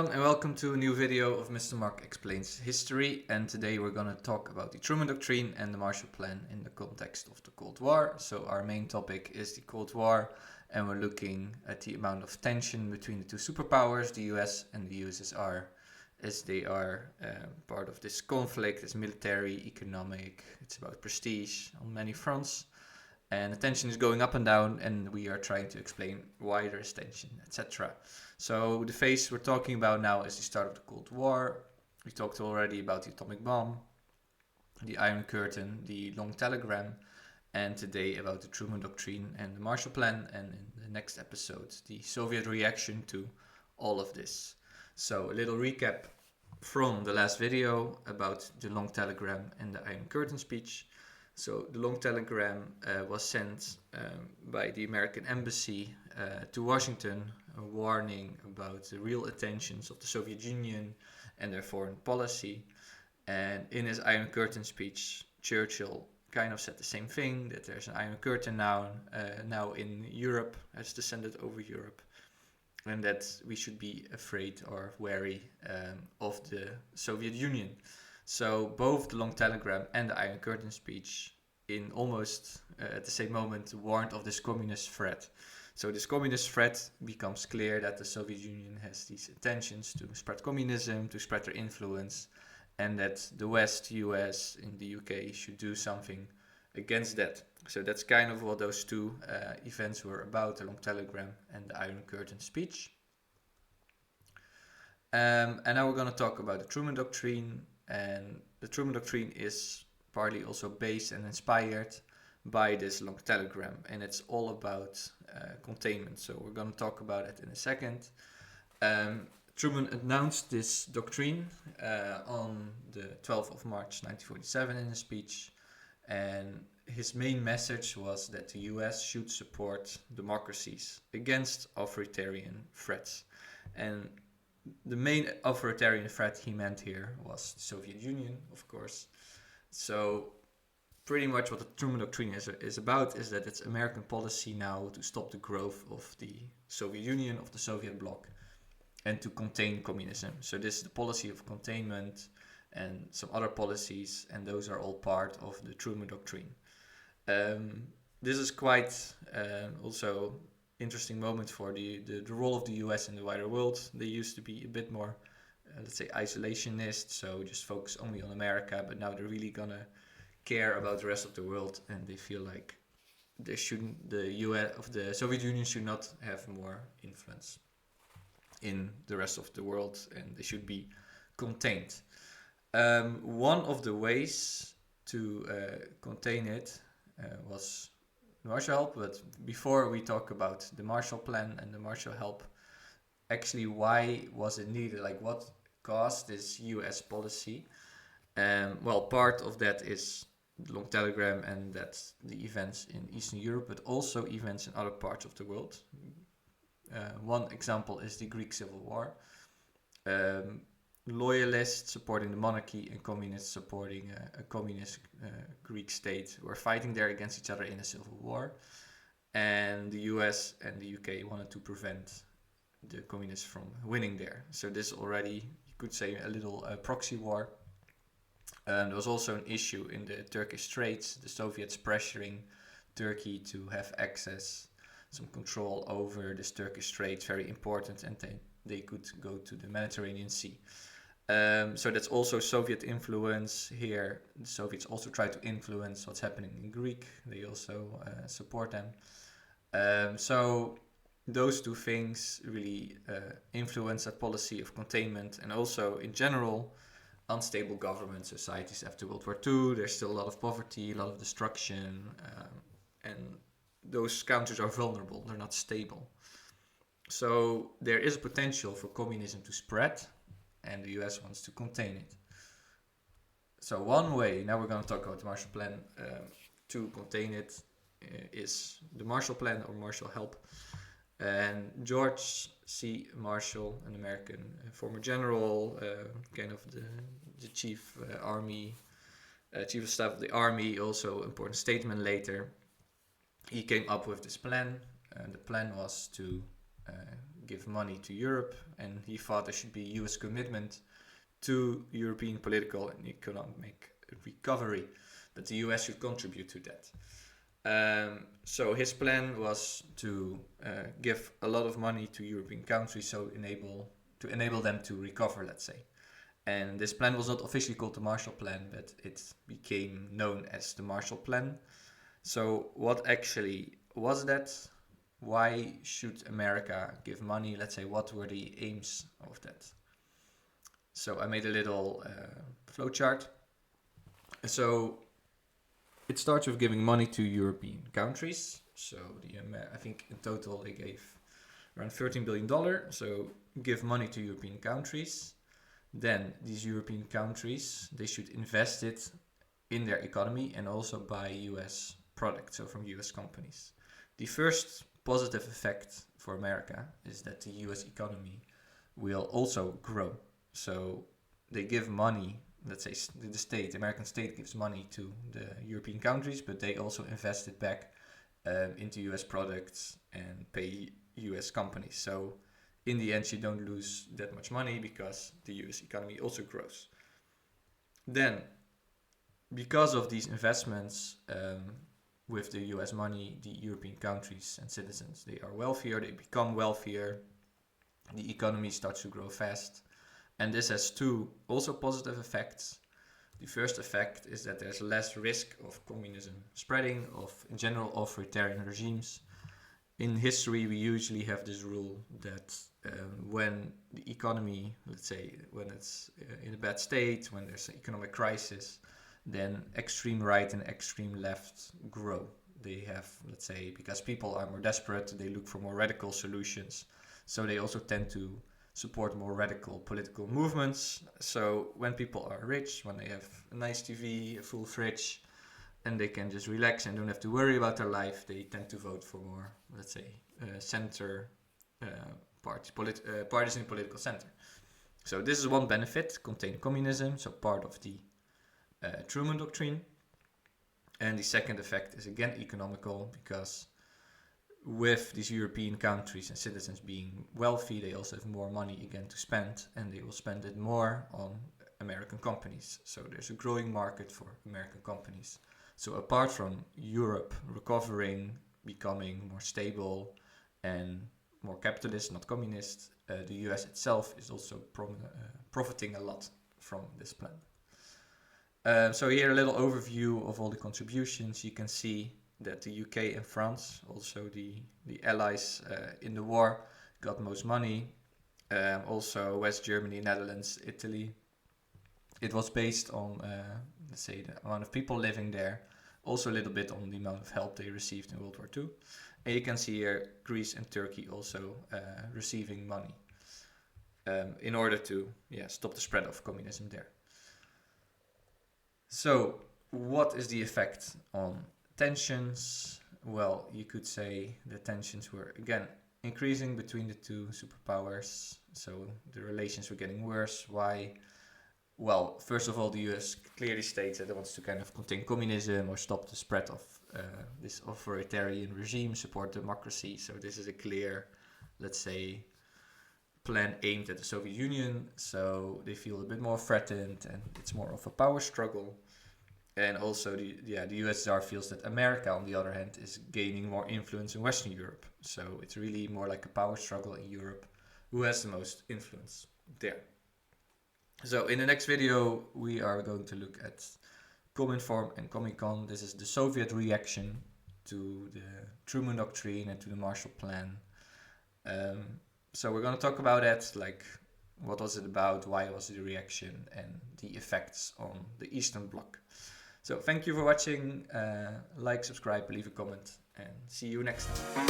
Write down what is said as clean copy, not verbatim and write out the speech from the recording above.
everyone, and welcome to a new video of Mr. Mark Explains History. And today we're going to talk about the Truman Doctrine and the Marshall Plan in the context of the Cold War. So our main topic is the Cold War, and we're looking at the amount of tension between the two superpowers, the US and the USSR, as they are part of this conflict. It's military, economic, it's about prestige on many fronts. And the tension is going up and down, and we are trying to explain why there is tension, etc. So the phase we're talking about now is the start of the Cold War. We talked already about the atomic bomb, the Iron Curtain, the long telegram, and today about the Truman Doctrine and the Marshall Plan, and in the next episode, the Soviet reaction to all of this. So a little recap from the last video about the long telegram and the Iron Curtain speech. So the long telegram was sent by the American embassy to Washington, warning about the real intentions of the Soviet Union and their foreign policy. And in his Iron Curtain speech, Churchill kind of said the same thing, that there's an Iron Curtain now in Europe, has descended over Europe, and that we should be afraid or wary of the Soviet Union. So both the long telegram and the Iron Curtain speech in almost at the same moment warned of this communist threat. So this communist threat becomes clear that the Soviet Union has these intentions to spread communism, to spread their influence, and that the West, US, and the UK should do something against that. So that's kind of what those two events were about, the long telegram and the Iron Curtain speech. And now we're going to talk about the Truman Doctrine. And the Truman Doctrine is partly also based and inspired by this long telegram, and it's all about containment. So we're going to talk about it in a second. Truman announced this doctrine on the 12th of March 1947 in a speech, and his main message was that the US should support democracies against authoritarian threats. And the main authoritarian threat he meant here was the Soviet Union, of course. So pretty much what the Truman Doctrine is about is that it's American policy now to stop the growth of the Soviet Union, of the Soviet bloc, and to contain communism. So this is the policy of containment and some other policies, and those are all part of the Truman Doctrine. This is quite also interesting moment for the role of the US in the wider world. They used to be a bit more, let's say, isolationist, so just focus only on America, but now they're really gonna care about the rest of the world, and they feel like the US of the Soviet Union should not have more influence in the rest of the world, and they should be contained. One of the ways to contain it was Marshall Help, but before we talk about the Marshall Plan and the Marshall Help, actually why was it needed? Like what caused this US policy? Well, part of that is the long telegram, and that's the events in Eastern Europe, but also events in other parts of the world. One example is the Greek Civil War. Loyalists supporting the monarchy and communists supporting a communist Greek state were fighting there against each other in a civil war, and the US and the UK wanted to prevent the communists from winning there. So this already, you could say, a little proxy war. There was also an issue in the Turkish Straits, the Soviets pressuring Turkey to have access, some control over this Turkish Straits, very important, and they could go to the Mediterranean Sea. So that's also Soviet influence here. The Soviets also try to influence what's happening in Greek. They also support them. So those two things really influence that policy of containment, and also in general unstable government societies after World War II. There's still a lot of poverty, a lot of destruction, and those countries are vulnerable. They're not stable. So there is a potential for communism to spread, and the US wants to contain it. So one way, now we're going to talk about the Marshall Plan, to contain it is the Marshall Plan or Marshall Help. And George C. Marshall, an American former general, kind of the chief chief of staff of the army, also important statesman later, he came up with this plan. The plan was to give money to Europe, and he thought there should be US commitment to European political and economic recovery, that the US should contribute to that. So his plan was to give a lot of money to European countries, so enable them to recover, let's say. And this plan was not officially called the Marshall Plan, but it became known as the Marshall Plan. So what actually was that? Why should America give money? Let's say, what were the aims of that? So I made a little flowchart. So it starts with giving money to European countries. So I think in total they gave around $13 billion. So give money to European countries. Then these European countries, they should invest it in their economy and also buy US products, so from US companies. The first positive effect for America is that the US economy will also grow. So they give money, let's say the American state gives money to the European countries, but they also invest it back into US products and pay US companies. So in the end, you don't lose that much money because the US economy also grows. Then, because of these investments with the US money, the European countries and citizens, they are wealthier, they become wealthier, the economy starts to grow fast. And this has two also positive effects. The first effect is that there's less risk of communism spreading, of in general authoritarian regimes. In history, we usually have this rule that when the economy, let's say, when it's in a bad state, when there's an economic crisis, then extreme right and extreme left grow. They have, let's say, because people are more desperate, they look for more radical solutions. So they also tend to support more radical political movements. So when people are rich, when they have a nice TV, a full fridge, and they can just relax and don't have to worry about their life, they tend to vote for more, let's say, center parties in the political center. So this is one benefit, contain communism, so part of the Truman Doctrine. And the second effect is again economical, because with these European countries and citizens being wealthy, they also have more money again to spend, and they will spend it more on American companies. So there's a growing market for American companies. So apart from Europe recovering, becoming more stable and more capitalist, not communist, the US itself is also profiting a lot from this plan. So here a little overview of all the contributions. You can see that the UK and France, also the allies in the war, got most money. Also West Germany, Netherlands, Italy. It was based on, let's say, the amount of people living there, also a little bit on the amount of help they received in World War II. And you can see here Greece and Turkey also receiving money in order to stop the spread of communism there. So what is the effect on tensions? Well, you could say the tensions were again increasing between the two superpowers. So the relations were getting worse. Why? Well, first of all, the US clearly states that it wants to kind of contain communism or stop the spread of this authoritarian regime, support democracy. So this is a clear, let's say, plan aimed at the Soviet Union. So they feel a bit more threatened, and it's more of a power struggle. And also, the USSR feels that America, on the other hand, is gaining more influence in Western Europe. So it's really more like a power struggle in Europe. Who has the most influence there? So in the next video, we are going to look at Cominform and Comecon. This is the Soviet reaction to the Truman Doctrine and to the Marshall Plan. So we're going to talk about that, like what was it about, why was the reaction, and the effects on the Eastern Bloc. So thank you for watching. Like, subscribe, leave a comment, and see you next time.